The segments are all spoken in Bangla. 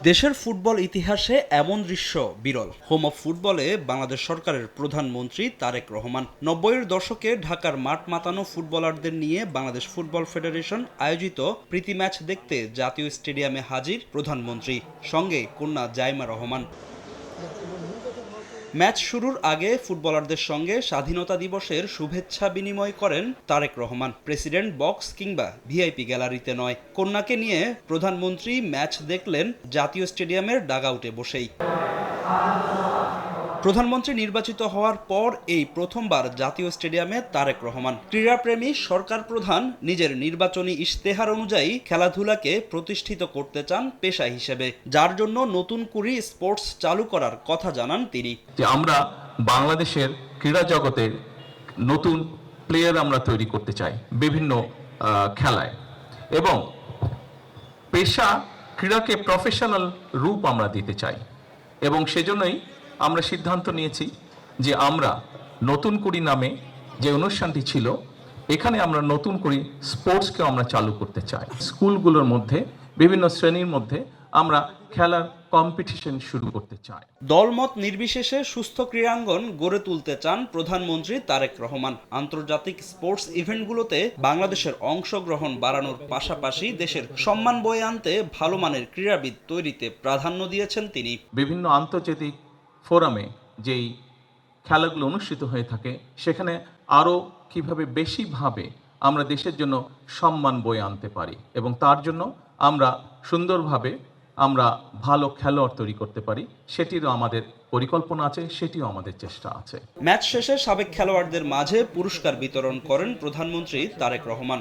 দেশের ফুটবল ইতিহাসে এমন দৃশ্য বিরল। হোম অফ ফুটবলে বাংলাদেশ সরকারের প্রধানমন্ত্রী তারেক রহমান ৯০-এর দশকে ঢাকার মাঠ মাতানো ফুটবলারদের নিয়ে বাংলাদেশ ফুটবল ফেডারেশন আয়োজিত প্রীতি ম্যাচ দেখতে জাতীয় স্টেডিয়ামে হাজির প্রধানমন্ত্রী, সঙ্গে কন্যা জাইমা রহমান। ম্যাচ শুরুর আগে ফুটবলারদের সঙ্গে স্বাধীনতা দিবসের শুভেচ্ছা বিনিময় করেন তারেক রহমান। প্রেসিডেন্ট বক্স কিংবা ভিআইপি গ্যালারিতে নয়, কন্যাকে নিয়ে প্রধানমন্ত্রী ম্যাচ দেখলেন জাতীয় স্টেডিয়ামের ডাগআউটে বসেই। প্রধানমন্ত্রী নির্বাচিত হওয়ার পর এই প্রথমবার জাতীয় স্টেডিয়ামে তারেক রহমান। ক্রীড়াপ্রেমী সরকার প্রধান নিজের নির্বাচনী ইশতেহার অনুযায়ী খেলাধুলাকে প্রতিষ্ঠিত করতে চান পেশা হিসেবে, যার জন্য নতুন করে স্পোর্টস চালু করার কথা জানান তিনি। যে আমরা বাংলাদেশের ক্রীড়া জগতের নতুন প্লেয়ার আমরা তৈরি করতে চাই বিভিন্ন খেলায়, এবং পেশা ক্রীড়াকে প্রফেশনাল রূপ আমরা দিতে চাই, এবং সেজন্যই আমরা সিদ্ধান্ত নিয়েছি যে আমরা নতুন কুড়ি নামে যে অনুষ্ঠানটি ছিল, এখানে আমরা নতুন করে স্পোর্টসকে আমরা চালু করতে চাই। স্কুলগুলোর মধ্যে বিভিন্ন শ্রেণীর মধ্যে আমরা খেলার কম্পিটিশন শুরু করতে চাই। দলমত নির্বিশেষে সুস্থ ক্রীড়াঙ্গন গড়ে তুলতে চান প্রধানমন্ত্রী তারেক রহমান। আন্তর্জাতিক স্পোর্টস ইভেন্টগুলোতে বাংলাদেশের অংশগ্রহণ বাড়ানোর পাশাপাশি দেশের সম্মান বয়ে আনতে ভালো মানের ক্রীড়াবিদ তৈরিতে প্রাধান্য দিয়েছেন তিনি। বিভিন্ন আন্তর্জাতিক ফোরামে যেই খেলাগুলো অনুষ্ঠিত হয়ে থাকে, সেখানে আরও কিভাবে বেশিভাবে আমরা দেশের জন্য সম্মান বয়ে আনতে পারি, এবং তার জন্য আমরা সুন্দরভাবে আমরা ভালো খেলোয়াড় তৈরি করতে পারি, সেটিরও আমাদের পরিকল্পনা আছে, সেটিও আমাদের চেষ্টা আছে। ম্যাচ শেষে সাবেক খেলোয়াড়দের মাঝে পুরস্কার বিতরণ করেন প্রধানমন্ত্রী তারেক রহমান।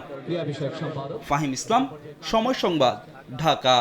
ফাহিম ইসলাম, সময় সংবাদ, ঢাকা।